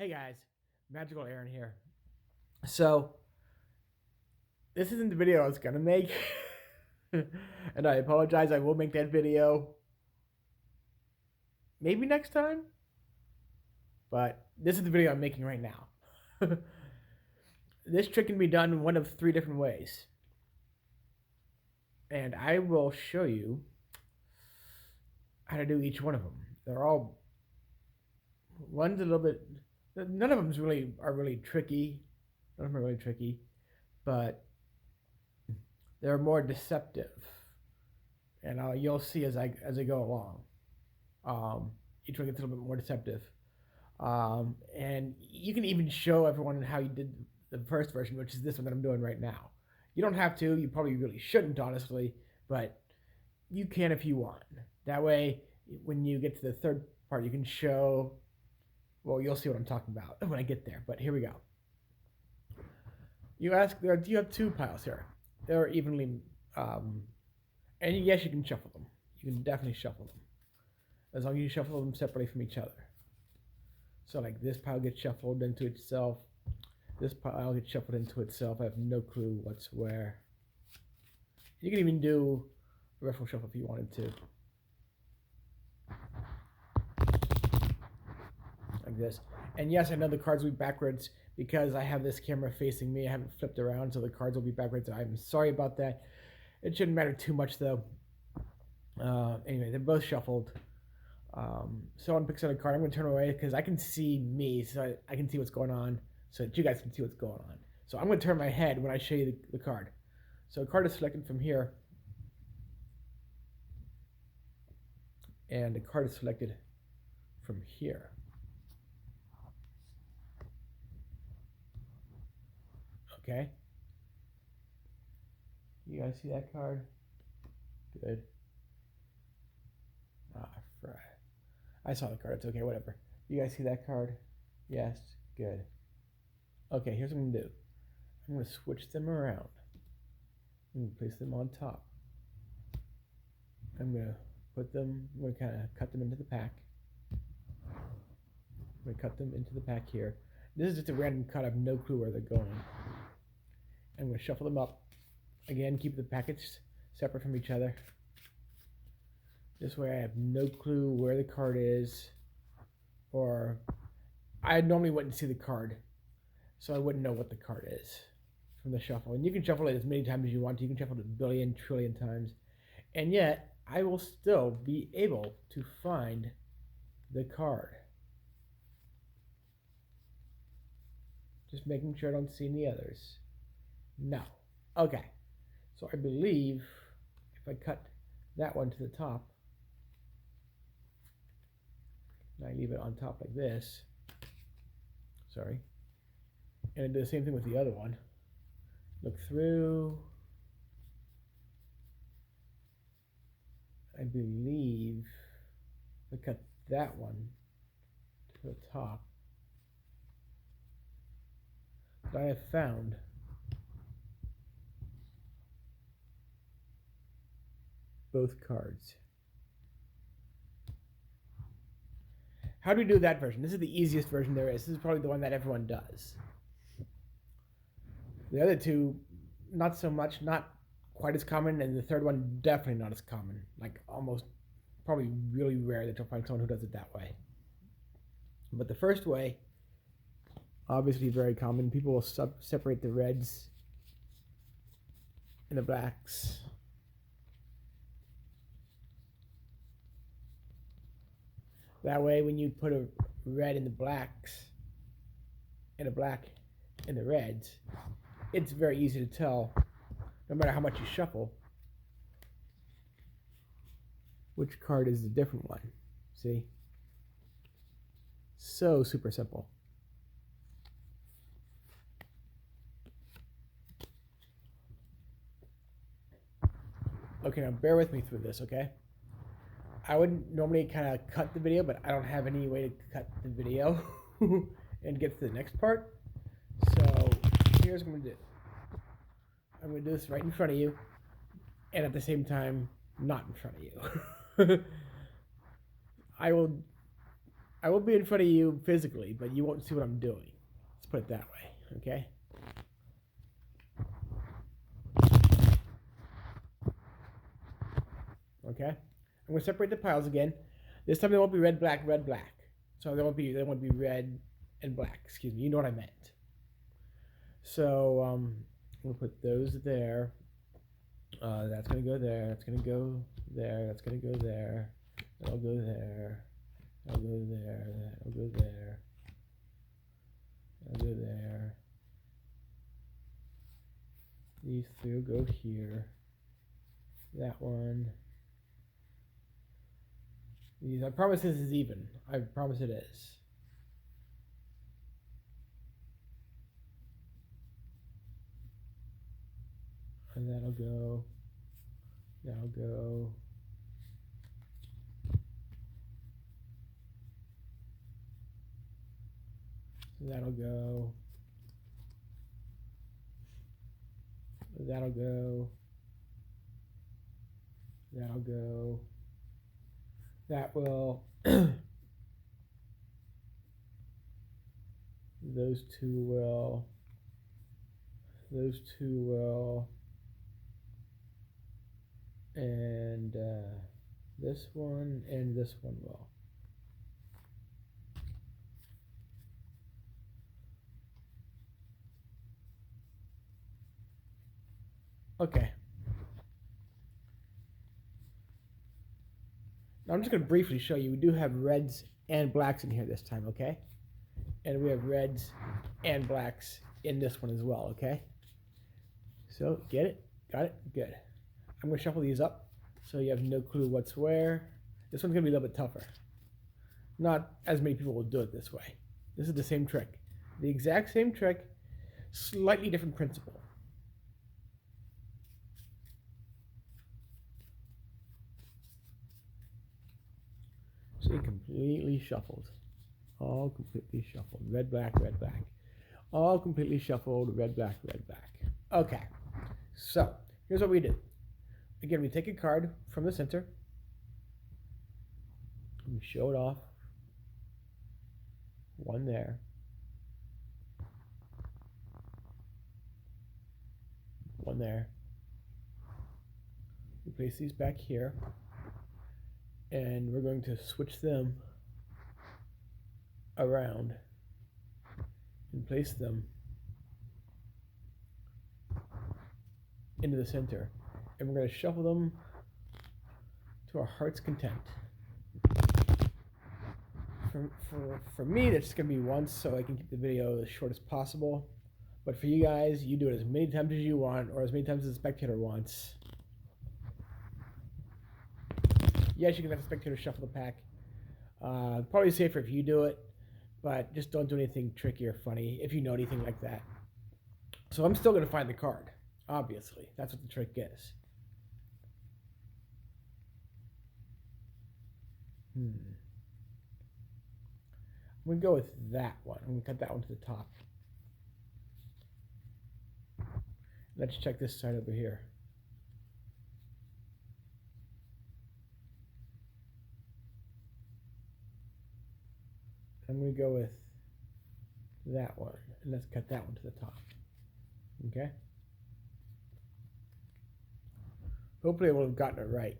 Hey guys, Magical Aaron here. So, this isn't the video I was gonna make, and I apologize. I will make that video maybe next time, but this is the video I'm making right now. This trick can be done one of three different ways, and I will show you how to do each one of them. They're all one's a little bit. None of them really tricky. None of them are really tricky, but they're more deceptive, and you'll see as I go along. Each one gets a little bit more deceptive. And you can even show everyone how you did the first version, which is this one that I'm doing right now. You don't have to. You probably really shouldn't, honestly, but you can if you want. That way, when you get to the third part, you can show. Well, you'll see what I'm talking about when I get there. But here we go. You ask, do you have two piles here? They're evenly, and yes, you can shuffle them. You can definitely shuffle them, as long as you shuffle them separately from each other. So like this pile gets shuffled into itself. This pile gets shuffled into itself. I have no clue what's where. You can even do a riffle shuffle if you wanted to. Like this. And yes, I know the cards will be backwards because I have this camera facing me. I haven't flipped around, so the cards will be backwards. I'm sorry about that. It shouldn't matter too much though. Anyway, they're both shuffled. Someone picks out a card. I'm going to turn away because I can see me, so I can see what's going on, so that you guys can see what's going on. So I'm going to turn my head when I show you the card. So a card is selected from here, and the card is selected from here. Okay? You guys see that card? Good. Right. I saw the card. It's okay, whatever. You guys see that card? Yes. Good. Okay, here's what I'm going to do. I'm going to switch them around. I'm going to place them on top. I'm going to kind of cut them into the pack. I'm going to cut them into the pack here. This is just a random cut. I have no clue where they're going. I'm going to shuffle them up. Again, keep the packets separate from each other. This way I have no clue where the card is, or I normally wouldn't see the card, so I wouldn't know what the card is from the shuffle. And you can shuffle it as many times as you want to. You can shuffle it a billion, trillion times, and yet I will still be able to find the card. Just making sure I don't see any others. No. Okay. So I believe if I cut that one to the top, and I leave it on top like this, sorry, and I do the same thing with the other one. Look through. I believe I cut that one to the top. But I have found both cards. How do we do that version? This is the easiest version there is. This is probably the one that everyone does. The other two, not so much, not quite as common, and the third one, definitely not as common. Like almost, probably really rare that you'll find someone who does it that way. But the first way, obviously very common. People will separate the reds and the blacks. That way, when you put a red in the blacks and a black in the reds, it's very easy to tell, no matter how much you shuffle, which card is the different one. See? So super simple. Okay, now bear with me through this, okay? I would normally kind of cut the video, but I don't have any way to cut the video and get to the next part. So here's what I'm going to do. I'm going to do this right in front of you, and at the same time, not in front of you. I will I will be in front of you physically, but you won't see what I'm doing. Let's put it that way, okay? Okay? I'm going to separate the piles again. This time they won't be red, black, red, black. So they won't be red and black. Excuse me. You know what I meant. So I'm going to put those there. That's going to go there. That's going to go there. That's going to go there. That'll go there. That'll go there. That'll go there. That'll go there. These three will go here. That one. These. I promise this is even. I promise it is. And that'll go. That'll go. That'll go. That'll go. That'll go. That will. Those two will. Those two will. And this one and this one will. Okay. Now I'm just going to briefly show you. We do have reds and blacks in here this time, okay? And we have reds and blacks in this one as well, okay? So, get it? Got it? Good. I'm going to shuffle these up so you have no clue what's where. This one's going to be a little bit tougher. Not as many people will do it this way. This is the same trick. The exact same trick, slightly different principle. See, completely shuffled. All completely shuffled. Red, black, red, black. All completely shuffled. Red, black, red, black. Okay. So, here's what we do. Again, we take a card from the center. We show it off. One there. One there. We place these back here. And we're going to switch them around and place them into the center. And we're going to shuffle them to our heart's content. For me, that's just going to be once so I can keep the video as short as possible. But for you guys, you do it as many times as you want or as many times as the spectator wants. Yes, you can have a spectator shuffle the pack. Probably safer if you do it, but just don't do anything tricky or funny if you know anything like that. So I'm still going to find the card, obviously. That's what the trick is. I'm going to go with that one. I'm going to cut that one to the top. Let's check this side over here. I'm going to go with that one, and let's cut that one to the top. Okay? Hopefully I will have gotten it right.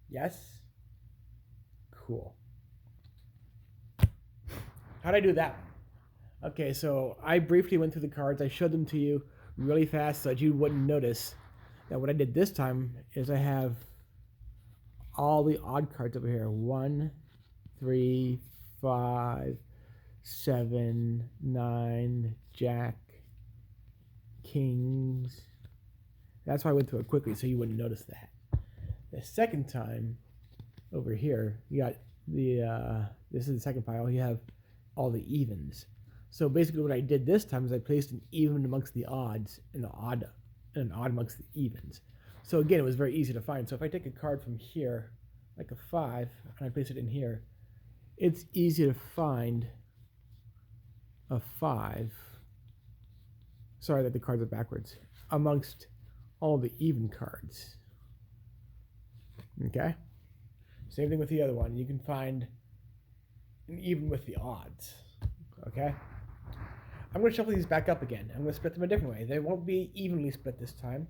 Yes? Cool. How'd I do that one? Okay, so I briefly went through the cards. I showed them to you really fast so that you wouldn't notice that what I did this time is I have all the odd cards over here. 1, 3, 5, 7, 9, Jack, Kings. That's why I went through it quickly so you wouldn't notice that. The second time over here, you got the, this is the second pile, you have all the evens. So basically what I did this time is I placed an even amongst the odds and an odd amongst the evens. So again, it was very easy to find. So if I take a card from here, like a 5, and I place it in here, it's easy to find a 5. Sorry that the cards are backwards. Amongst all the even cards. Okay? Same thing with the other one. You can find even with the odds. Okay? I'm going to shuffle these back up again. I'm going to split them a different way. They won't be evenly split this time.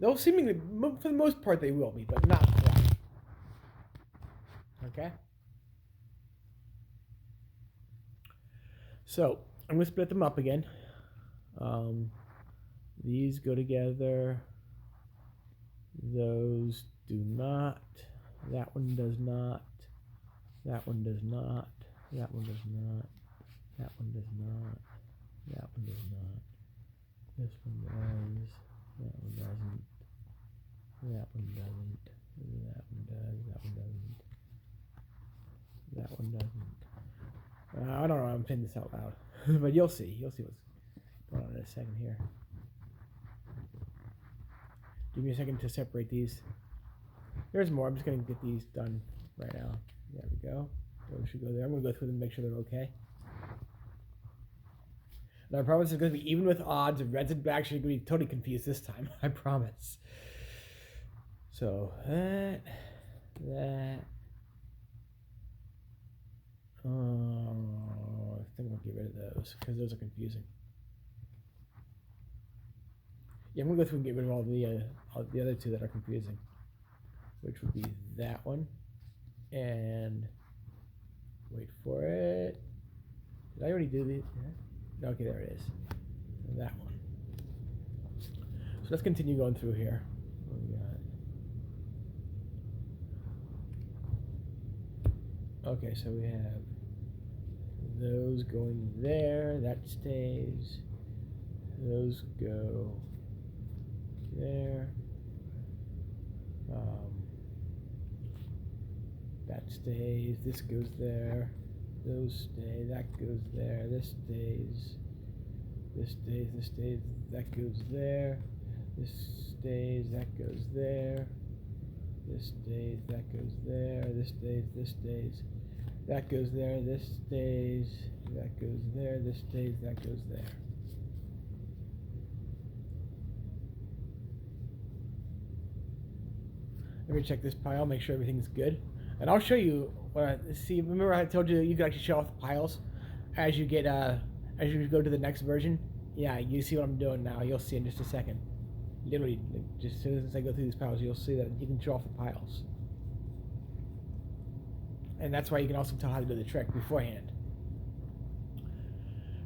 They'll seemingly, for the most part, they will be, but not quite. Okay? So, I'm going to split them up again. These go together. Those do not. That one does not. That one does not. That one does not. That one does not. That one does not. This one does. That one doesn't. That one doesn't. That one does. That one doesn't. That one doesn't. I don't know. I'm saying this out loud, but you'll see. You'll see what's going on in a second here. Give me a second to separate these. There's more. I'm just going to get these done right now. There we go. Those should go there. I'm going to go through them and make sure they're okay. Now, I promise it's going to be even with odds. Reds and blacks are going to be totally confused this time. I promise. So, that. Oh, I think I'll get rid of those because those are confusing. Yeah, I'm going to go through and get rid of all the other two that are confusing, which would be that one and wait for it. Did I already do these? Yeah. Okay, there it is. And that one. So let's continue going through here. What do we got? Okay, so we have those going there. That stays. Those go there. That stays. This goes there. Those stay. That goes there. This stays. This stays. This stays. That goes there. This stays. That goes there. This stays. That goes there. This stays. This stays. That goes there. This stays. That goes there. This stays. That goes there. Let me check this pile, make sure everything's good. And I'll show you what I see. Remember I told you you could actually show off the piles as you get as you go to the next version? Yeah, you see what I'm doing now. You'll see in just a second. Literally, just as soon as I go through these piles, you'll see that you can show off the piles. And that's why you can also tell how to do the trick beforehand.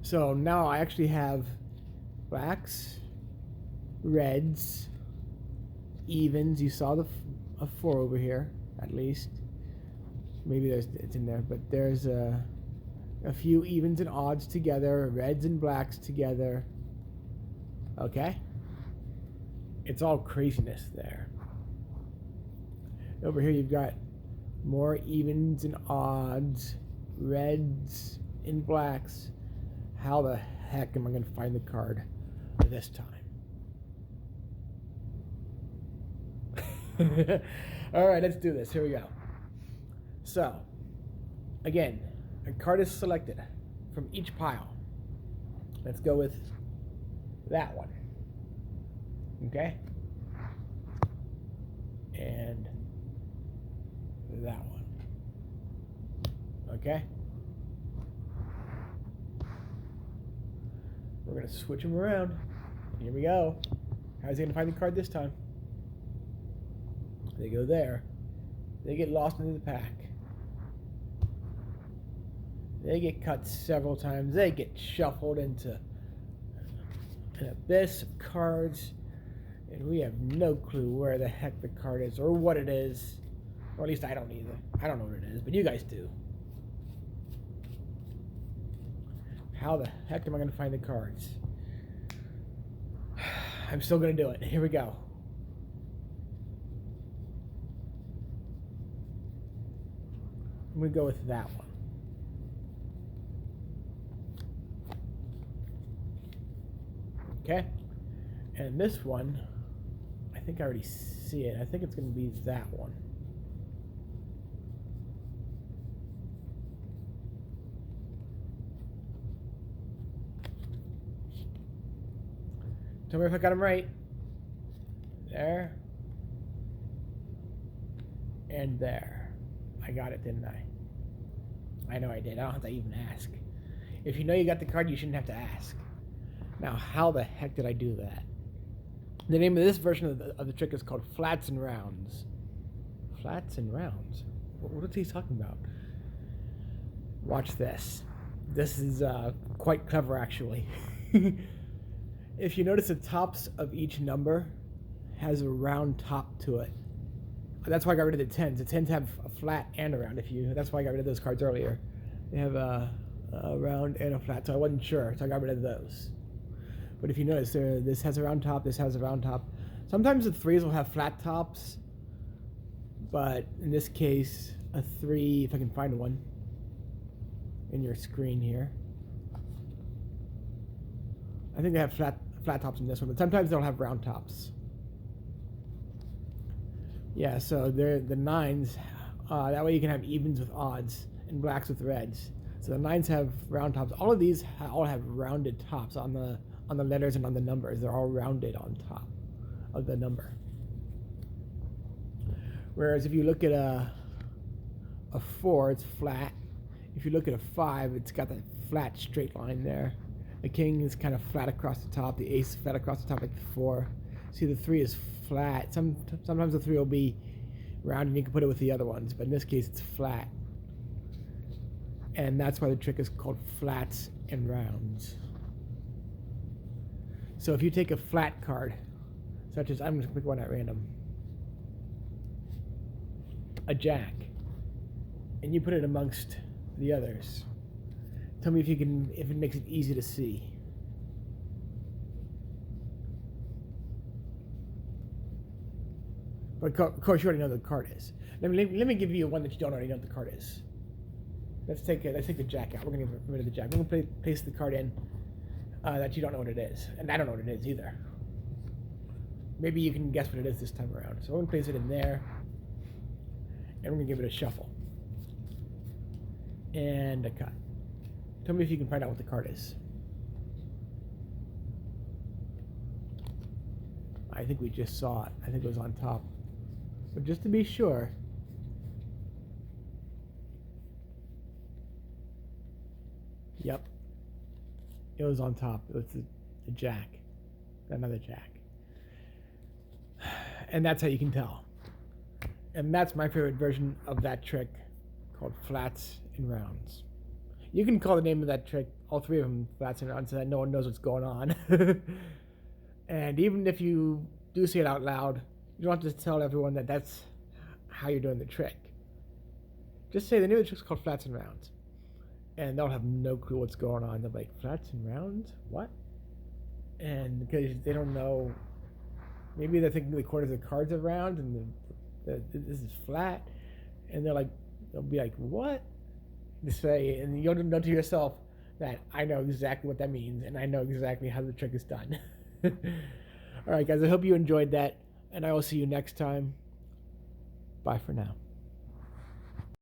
So now I actually have blacks, reds, evens. You saw a 4 over here, at least. Maybe it's in there, but there's a few evens and odds together, reds and blacks together. Okay? It's all craziness there. Over here you've got more evens and odds, reds and blacks. How the heck am I going to find the card this time? All right, let's do this. Here we go. So, again, a card is selected from each pile. Let's go with that one. Okay? And that one. Okay? We're going to switch them around. Here we go. How's he going to find the card this time? They go there. They get lost into the pack. They get cut several times. They get shuffled into an abyss of cards. And we have no clue where the heck the card is or what it is. Or at least I don't either. I don't know what it is, but you guys do. How the heck am I going to find the cards? I'm still going to do it. Here we go. I'm going to go with that one. Okay? And this one, I think I already see it. I think it's going to be that one. Tell me if I got them right. There. And there. I got it, didn't I? I know I did. I don't have to even ask. If you know you got the card, you shouldn't have to ask. Now, how the heck did I do that? The name of this version of the trick is called Flats and Rounds. Flats and Rounds? What is he talking about? Watch this. This is quite clever, actually. If you notice, the tops of each number has a round top to it. That's why I got rid of the tens. The tens have a flat and a round. That's why I got rid of those cards earlier. They have a round and a flat, so I wasn't sure, so I got rid of those. But if you notice, this has a round top, this has a round top. Sometimes the threes will have flat tops, but in this case, a three, if I can find one in your screen here. I think they have flat tops in this one, but sometimes they'll have round tops. Yeah, so they're the nines. That way you can have evens with odds and blacks with reds. So the nines have round tops. All of these all have rounded tops on the letters and on the numbers. They're all rounded on top of the number. Whereas if you look at a 4, it's flat. If you look at a 5, it's got that flat straight line there. The king is kind of flat across the top. The ace is flat across the top like the 4. See, the 3 is flat. Sometimes the 3 will be round and you can put it with the other ones, but in this case it's flat. And that's why the trick is called flats and rounds. So if you take a flat card, such as, I'm just going to pick one at random, a jack, and you put it amongst the others, tell me if it makes it easy to see. But of course, you already know what the card is. Let me give you one that you don't already know what the card is. Let's take the jack out. We're going to get rid of the jack. We're going to paste the card in that you don't know what it is. And I don't know what it is either. Maybe you can guess what it is this time around. So we're going to place it in there. And we're going to give it a shuffle. And a cut. Tell me if you can find out what the card is. I think we just saw it. I think it was on top. But just to be sure, yep, it was on top. It was the jack, another jack. And that's how you can tell. And that's my favorite version of that trick, called flats and rounds. You can call the name of that trick, all three of them, flats and rounds, so that no one knows what's going on. And even if you do say it out loud, you don't have to tell everyone that that's how you're doing the trick. Just say the name of the trick's called flats and rounds. And they'll have no clue what's going on. They'll be like, flats and rounds? What? And because they don't know, maybe they're thinking the corners of the cards are round and this is flat. And they'll be like, what? To say, and you'll know to yourself that I know exactly what that means and I know exactly how the trick is done. Alright guys, I hope you enjoyed that, and I will see you next time. Bye for now.